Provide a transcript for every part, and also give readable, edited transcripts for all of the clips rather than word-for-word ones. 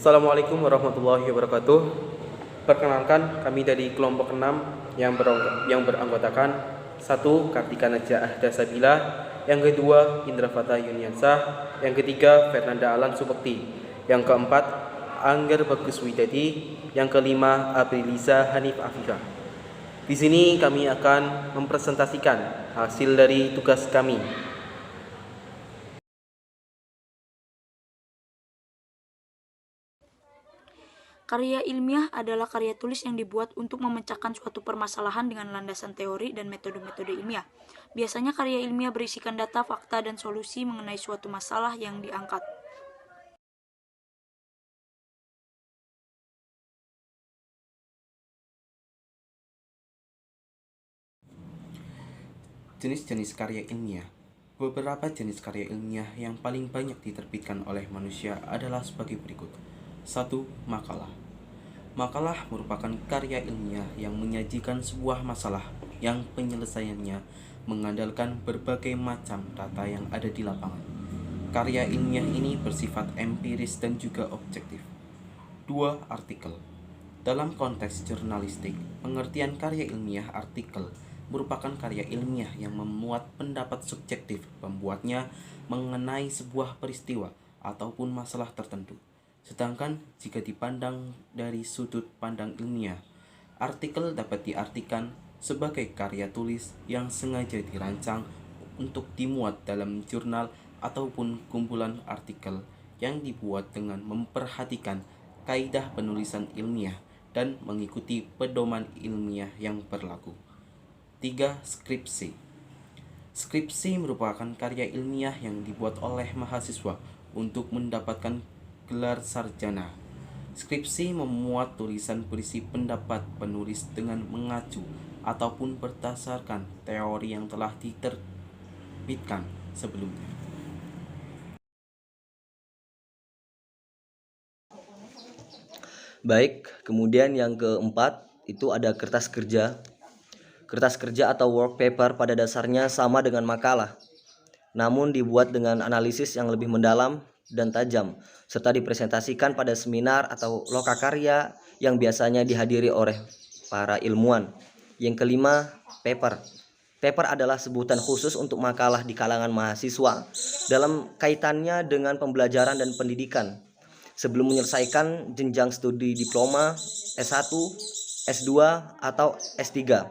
Assalamualaikum warahmatullahi wabarakatuh. Perkenalkan, kami dari kelompok 6 yang beranggotakan 1. Kartika Najah Dasabila, yang kedua Indra Fatah Yuniansah, yang ketiga Fernanda Alan Supekti, yang keempat Angger Bagus Widadi, yang kelima Apriliza Hanif Afifah. Di sini kami akan mempresentasikan hasil dari tugas kami. Karya ilmiah adalah karya tulis yang dibuat untuk memecahkan suatu permasalahan dengan landasan teori dan metode-metode ilmiah. Biasanya karya ilmiah berisikan data, fakta, dan solusi mengenai suatu masalah yang diangkat. Jenis-jenis karya ilmiah. Beberapa jenis karya ilmiah yang paling banyak diterbitkan oleh manusia adalah sebagai berikut. 1. Makalah. Makalah merupakan karya ilmiah yang menyajikan sebuah masalah yang penyelesaiannya mengandalkan berbagai macam data yang ada di lapangan. Karya ilmiah ini bersifat empiris dan juga objektif. 2. Artikel. Dalam konteks jurnalistik, pengertian karya ilmiah artikel merupakan karya ilmiah yang memuat pendapat subjektif pembuatnya mengenai sebuah peristiwa ataupun masalah tertentu. Sedangkan jika dipandang dari sudut pandang ilmiah, artikel dapat diartikan sebagai karya tulis yang sengaja dirancang untuk dimuat dalam jurnal ataupun kumpulan artikel yang dibuat dengan memperhatikan kaidah penulisan ilmiah dan mengikuti pedoman ilmiah yang berlaku. 3. Skripsi. Skripsi merupakan karya ilmiah yang dibuat oleh mahasiswa untuk mendapatkan gelar sarjana. Skripsi memuat tulisan berisi pendapat penulis dengan mengacu ataupun berdasarkan teori yang telah diterbitkan sebelumnya. Baik, kemudian yang keempat itu ada kertas kerja. Kertas kerja atau work paper pada dasarnya sama dengan makalah, namun dibuat dengan analisis yang lebih mendalam dan tajam, serta dipresentasikan pada seminar atau lokakarya yang biasanya dihadiri oleh para ilmuwan. Yang kelima, paper. Paper adalah sebutan khusus untuk makalah di kalangan mahasiswa dalam kaitannya dengan pembelajaran dan pendidikan sebelum menyelesaikan jenjang studi diploma, S1, S2, atau S3.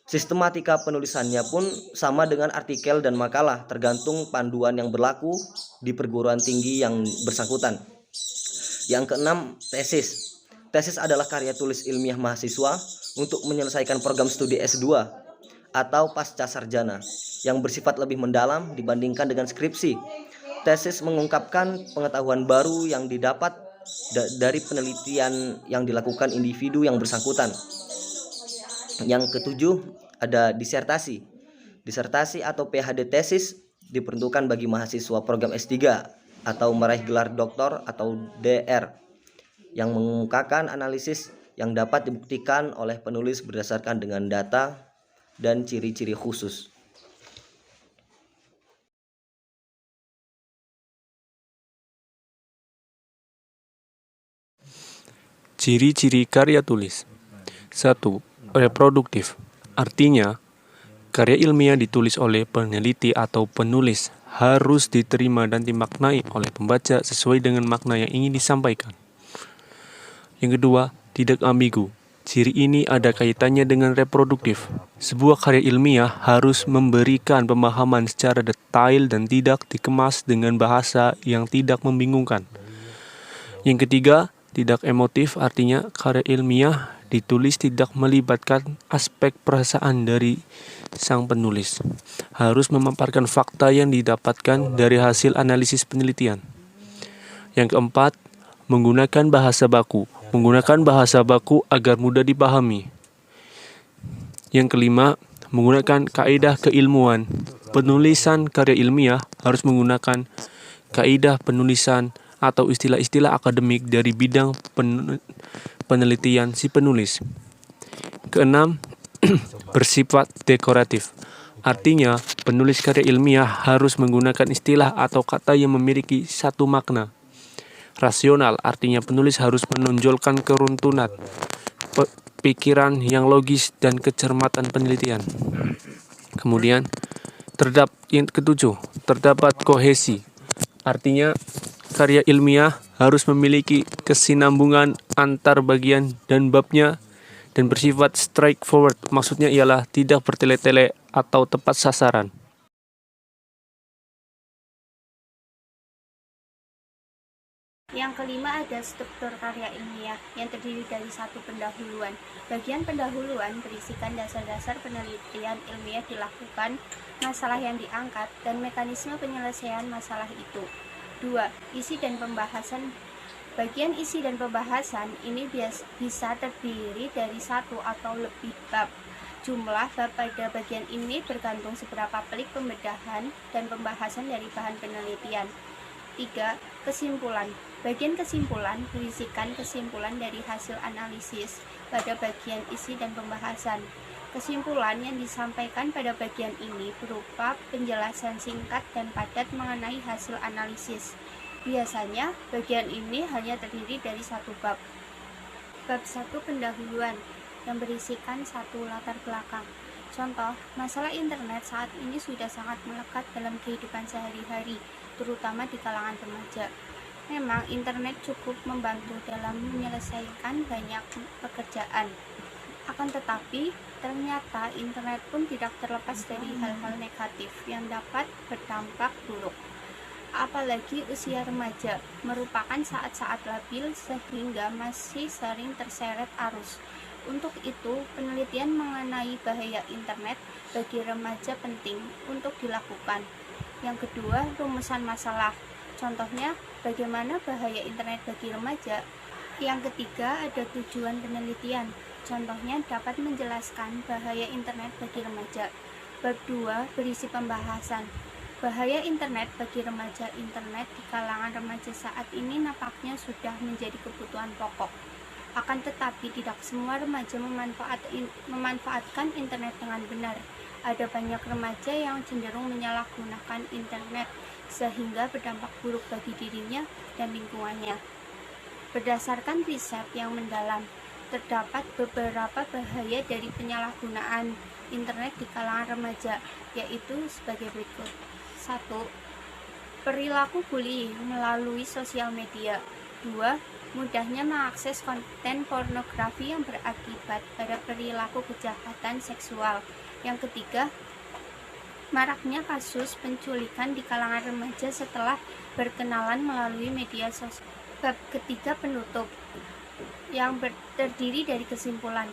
Sistematika penulisannya pun sama dengan artikel dan makalah, tergantung panduan yang berlaku di perguruan tinggi yang bersangkutan. Yang keenam, tesis. Tesis adalah karya tulis ilmiah mahasiswa untuk menyelesaikan program studi S2 atau pasca sarjana yang bersifat lebih mendalam dibandingkan dengan skripsi. Tesis mengungkapkan pengetahuan baru yang didapat dari penelitian yang dilakukan individu yang bersangkutan. Yang ketujuh, ada disertasi. Disertasi atau PhD tesis diperuntukkan bagi mahasiswa program S3 atau meraih gelar doktor atau DR yang mengungkapkan analisis yang dapat dibuktikan oleh penulis berdasarkan dengan data dan ciri-ciri khusus. Ciri-ciri karya tulis. 1. Reproduktif. Artinya, karya ilmiah ditulis oleh peneliti atau penulis harus diterima dan dimaknai oleh pembaca sesuai dengan makna yang ingin disampaikan. Yang kedua, tidak ambigu. Ciri ini ada kaitannya dengan reproduktif. Sebuah karya ilmiah harus memberikan pemahaman secara detail dan tidak dikemas dengan bahasa yang tidak membingungkan. Yang ketiga, tidak emotif, artinya karya ilmiah ditulis tidak melibatkan aspek perasaan dari sang penulis. Harus memaparkan fakta yang didapatkan dari hasil analisis penelitian. Yang keempat, menggunakan bahasa baku. Menggunakan bahasa baku agar mudah dipahami. Yang kelima, menggunakan kaidah keilmuan. Penulisan karya ilmiah harus menggunakan kaidah penulisan atau istilah-istilah akademik dari bidang penelitian si penulis. Keenam, bersifat dekoratif. Artinya, penulis karya ilmiah harus menggunakan istilah atau kata yang memiliki satu makna. Rasional artinya penulis harus menonjolkan keruntuhan pikiran yang logis dan kecermatan penelitian. Kemudian yang ketujuh, terdapat kohesi. Artinya karya ilmiah harus memiliki kesinambungan antar bagian dan babnya dan bersifat straightforward. Maksudnya ialah tidak bertele-tele atau tepat sasaran. Yang kelima ada struktur karya ilmiah yang terdiri dari satu pendahuluan. Bagian pendahuluan berisikan dasar-dasar penelitian ilmiah dilakukan, masalah yang diangkat, dan mekanisme penyelesaian masalah itu. 2. Isi dan pembahasan. Bagian isi dan pembahasan ini bisa terdiri dari satu atau lebih bab. Jumlah bab pada bagian ini bergantung seberapa pelik pembedahan dan pembahasan dari bahan penelitian. 3. Kesimpulan. Bagian kesimpulan berisikan kesimpulan dari hasil analisis pada bagian isi dan pembahasan. Kesimpulan yang disampaikan pada bagian ini berupa penjelasan singkat dan padat mengenai hasil analisis. Biasanya, bagian ini hanya terdiri dari satu bab. Bab 1 pendahuluan yang berisikan satu latar belakang. Contoh, masalah internet saat ini sudah sangat melekat dalam kehidupan sehari-hari, terutama di kalangan remaja. Memang internet cukup membantu dalam menyelesaikan banyak pekerjaan. Akan tetapi, ternyata internet pun tidak terlepas dari hal-hal negatif yang dapat berdampak buruk. Apalagi usia remaja merupakan saat-saat labil sehingga masih sering terseret arus. Untuk itu, penelitian mengenai bahaya internet bagi remaja penting untuk dilakukan. Yang kedua, rumusan masalah. Contohnya, bagaimana bahaya internet bagi remaja. Yang ketiga, ada tujuan penelitian. Contohnya, dapat menjelaskan bahaya internet bagi remaja. Bab 2 berisi pembahasan. Bahaya internet bagi remaja. Internet di kalangan remaja saat ini nampaknya sudah menjadi kebutuhan pokok. Akan tetapi, tidak semua remaja memanfaatkan internet dengan benar. Ada banyak remaja yang cenderung menyalahgunakan internet sehingga berdampak buruk bagi dirinya dan lingkungannya. Berdasarkan riset yang mendalam, terdapat beberapa bahaya dari penyalahgunaan internet di kalangan remaja, yaitu sebagai berikut. 1. Perilaku bullying melalui sosial media. 2. Mudahnya mengakses konten pornografi yang berakibat pada perilaku kejahatan seksual. Yang ketiga, maraknya kasus penculikan di kalangan remaja setelah berkenalan melalui media sosial. Bab ketiga penutup yang terdiri dari kesimpulan.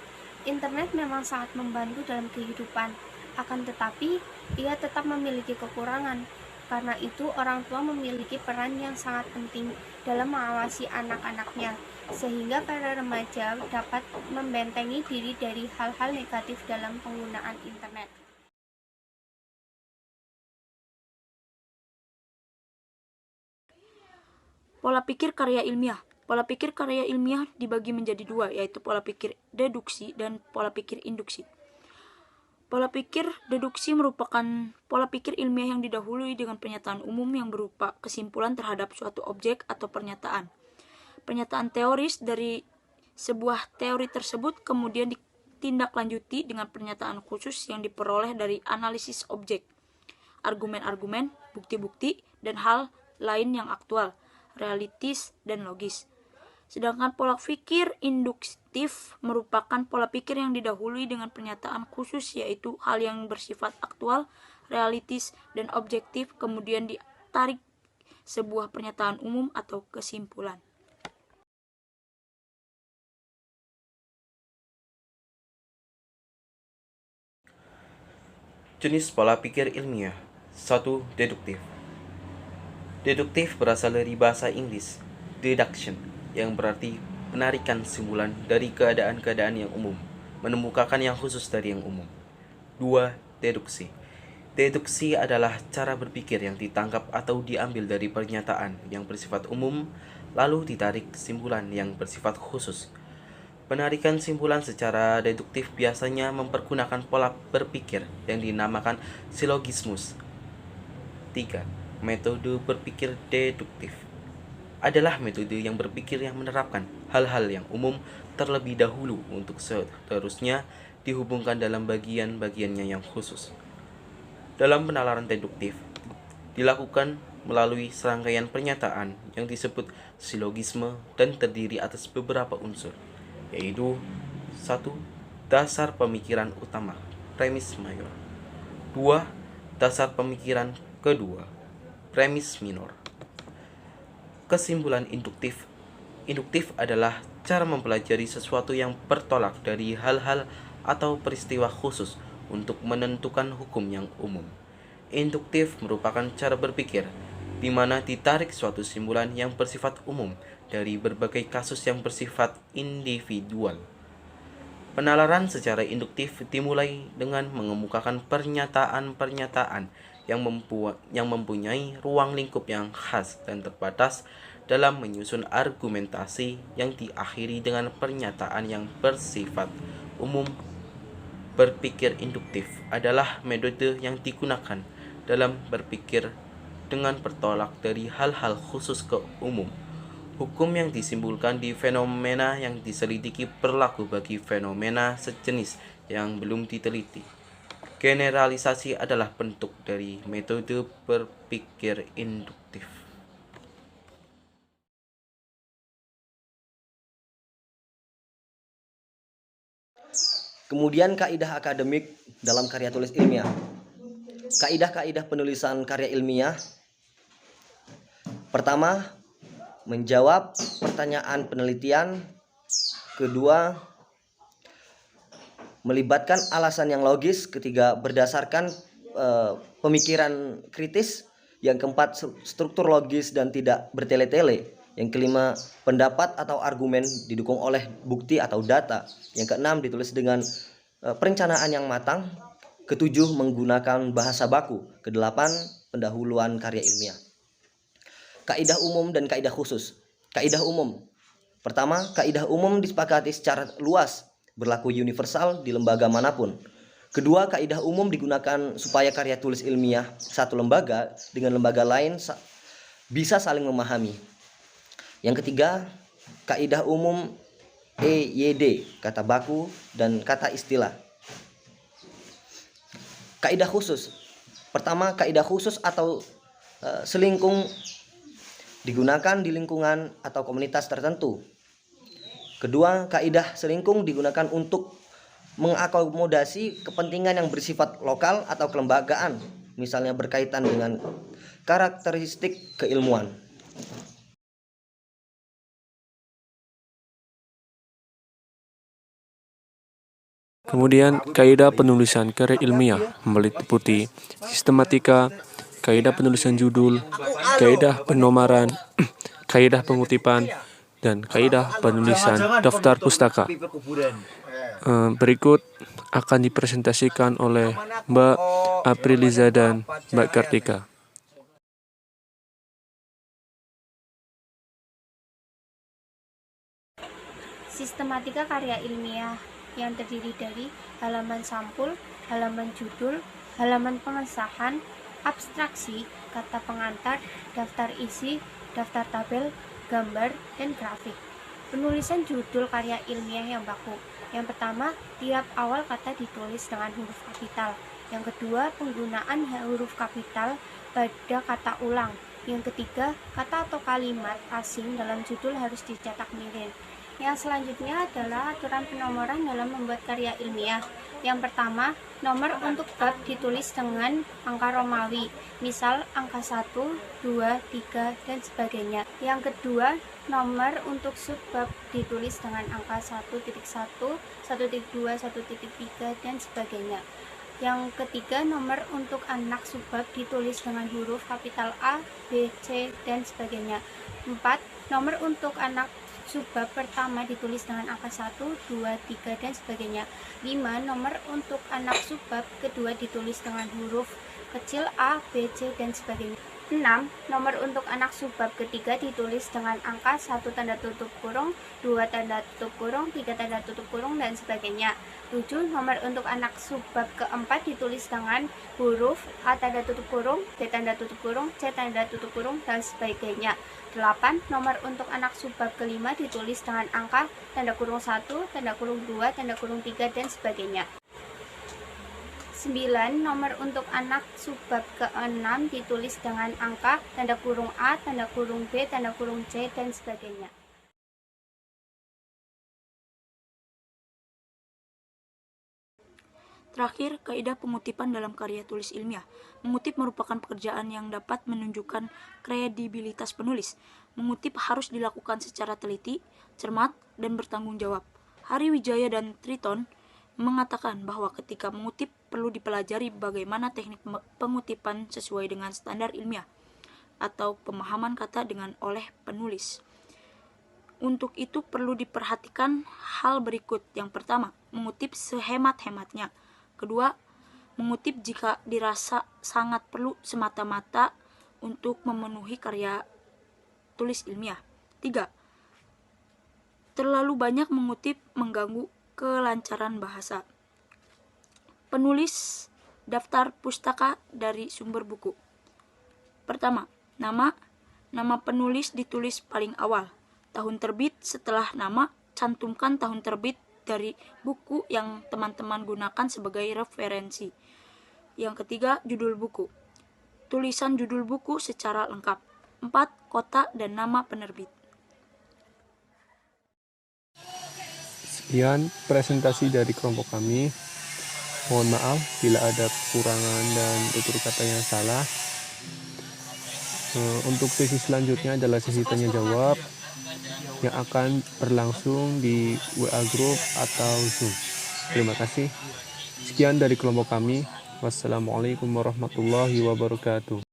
Internet memang sangat membantu dalam kehidupan, akan tetapi ia tetap memiliki kekurangan. Karena itu, orang tua memiliki peran yang sangat penting dalam mengawasi anak-anaknya, sehingga para remaja dapat membentengi diri dari hal-hal negatif dalam penggunaan internet. Pola pikir karya ilmiah. Pola pikir karya ilmiah dibagi menjadi dua, yaitu pola pikir deduksi dan pola pikir induksi. Pola pikir deduksi merupakan pola pikir ilmiah yang didahului dengan pernyataan umum yang berupa kesimpulan terhadap suatu objek atau pernyataan. Pernyataan teoris dari sebuah teori tersebut kemudian ditindaklanjuti dengan pernyataan khusus yang diperoleh dari analisis objek, argumen-argumen, bukti-bukti, dan hal lain yang aktual, realistis, dan logis. Sedangkan pola pikir induktif merupakan pola pikir yang didahului dengan pernyataan khusus, yaitu hal yang bersifat aktual, realistis, dan objektif, kemudian ditarik sebuah pernyataan umum atau kesimpulan. Jenis pola pikir ilmiah. 1. Deduktif. Deduktif berasal dari bahasa Inggris deduction, yang berarti penarikan kesimpulan dari keadaan-keadaan yang umum, menemukakan yang khusus dari yang umum. 2. Deduksi. Deduksi adalah cara berpikir yang ditangkap atau diambil dari pernyataan yang bersifat umum, lalu ditarik kesimpulan yang bersifat khusus. Penarikan simpulan secara deduktif biasanya mempergunakan pola berpikir yang dinamakan silogismus. 3. Metode berpikir deduktif. adalah metode yang berpikir yang menerapkan hal-hal yang umum terlebih dahulu untuk seterusnya dihubungkan dalam bagian-bagiannya yang khusus. Dalam penalaran deduktif, dilakukan melalui serangkaian pernyataan yang disebut silogisme dan terdiri atas beberapa unsur, yaitu 1. Dasar pemikiran utama, premis mayor. 2. Dasar pemikiran kedua, premis minor. Kesimpulan induktif. Induktif adalah cara mempelajari sesuatu yang bertolak dari hal-hal atau peristiwa khusus untuk menentukan hukum yang umum. Induktif merupakan cara berpikir di mana ditarik suatu simpulan yang bersifat umum dari berbagai kasus yang bersifat individual. Penalaran secara induktif dimulai dengan mengemukakan pernyataan-pernyataan yang mempunyai ruang lingkup yang khas dan terbatas dalam menyusun argumentasi yang diakhiri dengan pernyataan yang bersifat umum. Berpikir induktif adalah metode yang digunakan dalam berpikir dengan bertolak dari hal-hal khusus ke umum. Hukum yang disimpulkan di fenomena yang diselidiki berlaku bagi fenomena sejenis yang belum diteliti. Generalisasi adalah bentuk dari metode berpikir induktif. Kemudian kaidah akademik dalam karya tulis ilmiah. Kaidah-kaidah penulisan karya ilmiah. Pertama, menjawab pertanyaan penelitian. Kedua, melibatkan alasan yang logis. Ketiga, berdasarkan pemikiran kritis. Yang keempat, struktur logis dan tidak bertele-tele. Yang kelima, pendapat atau argumen didukung oleh bukti atau data. Yang keenam, ditulis dengan perencanaan yang matang. Ketujuh, menggunakan bahasa baku. Kedelapan, pendahuluan karya ilmiah. Kaidah umum dan kaidah khusus. Kaidah umum. Pertama, kaidah umum disepakati secara luas, berlaku universal di lembaga manapun. Kedua, kaidah umum digunakan supaya karya tulis ilmiah satu lembaga dengan lembaga lain bisa saling memahami. Yang ketiga, kaidah umum EYD, kata baku dan kata istilah. Kaidah khusus. Pertama, kaidah khusus atau selingkung digunakan di lingkungan atau komunitas tertentu. Kedua, kaidah selingkung digunakan untuk mengakomodasi kepentingan yang bersifat lokal atau kelembagaan, misalnya berkaitan dengan karakteristik keilmuan. Kemudian, kaidah penulisan karya ilmiah meliputi sistematika, kaidah penulisan judul, kaidah penomaran, kaidah pengutipan, dan kaidah penulisan daftar pustaka. Berikut akan dipresentasikan oleh Mbak Apriliza dan Mbak Kartika. Sistematika karya ilmiah yang terdiri dari halaman sampul, halaman judul, halaman pengesahan, abstraksi, kata pengantar, daftar isi, daftar tabel, gambar, dan grafik. Penulisan judul karya ilmiah yang baku. Yang pertama, tiap awal kata ditulis dengan huruf kapital. Yang kedua, penggunaan huruf kapital pada kata ulang. Yang ketiga, kata atau kalimat asing dalam judul harus dicetak miring. Yang selanjutnya adalah aturan penomoran dalam membuat karya ilmiah. Yang pertama, nomor untuk bab ditulis dengan angka Romawi, misal angka 1, 2, 3, dan sebagainya. Yang kedua, nomor untuk subbab ditulis dengan angka 1.1, 1.2, 1.3, dan sebagainya. Yang ketiga, nomor untuk anak subbab ditulis dengan huruf kapital A, B, C, dan sebagainya. 4. Nomor untuk anak subbab pertama ditulis dengan angka 1, 2, 3, dan sebagainya. 5. Nomor untuk anak subbab kedua ditulis dengan huruf kecil A, B, C, dan sebagainya. 6. Nomor untuk anak subbab ketiga ditulis dengan angka 1 tanda tutup kurung, 2 tanda tutup kurung, 3 tanda tutup kurung, dan sebagainya. 7. Nomor untuk anak subbab keempat ditulis dengan huruf A tanda tutup kurung, B tanda tutup kurung, C tanda tutup kurung, dan sebagainya. 8. Nomor untuk anak subbab kelima ditulis dengan angka tanda kurung 1, tanda kurung 2, tanda kurung 3, dan sebagainya. 9. Nomor untuk anak subbab ke-6 ditulis dengan angka tanda kurung A, tanda kurung B, tanda kurung C, dan sebagainya. Terakhir, kaidah pengutipan dalam karya tulis ilmiah. Mengutip merupakan pekerjaan yang dapat menunjukkan kredibilitas penulis. Mengutip harus dilakukan secara teliti, cermat, dan bertanggung jawab. Hari Wijaya dan Triton mengatakan bahwa ketika mengutip perlu dipelajari bagaimana teknik pengutipan sesuai dengan standar ilmiah atau pemahaman kata dengan oleh penulis. Untuk itu perlu diperhatikan hal berikut. Yang pertama, mengutip sehemat-hematnya. Kedua, mengutip jika dirasa sangat perlu semata-mata untuk memenuhi karya tulis ilmiah. 3. Terlalu banyak mengutip mengganggu kelancaran bahasa. Penulis daftar pustaka dari sumber buku. Pertama, nama penulis ditulis paling awal. Tahun terbit setelah nama, cantumkan tahun terbit dari buku yang teman-teman gunakan sebagai referensi. Yang ketiga, judul buku. Tulisan judul buku secara lengkap. 4. Kota dan nama penerbit. Sekian presentasi dari kelompok kami. Mohon maaf bila ada kekurangan dan tutur kata yang salah. Untuk sesi selanjutnya adalah sesi tanya jawab yang akan berlangsung di WA Group atau Zoom. Terima kasih. Sekian dari kelompok kami. Wassalamualaikum warahmatullahi wabarakatuh.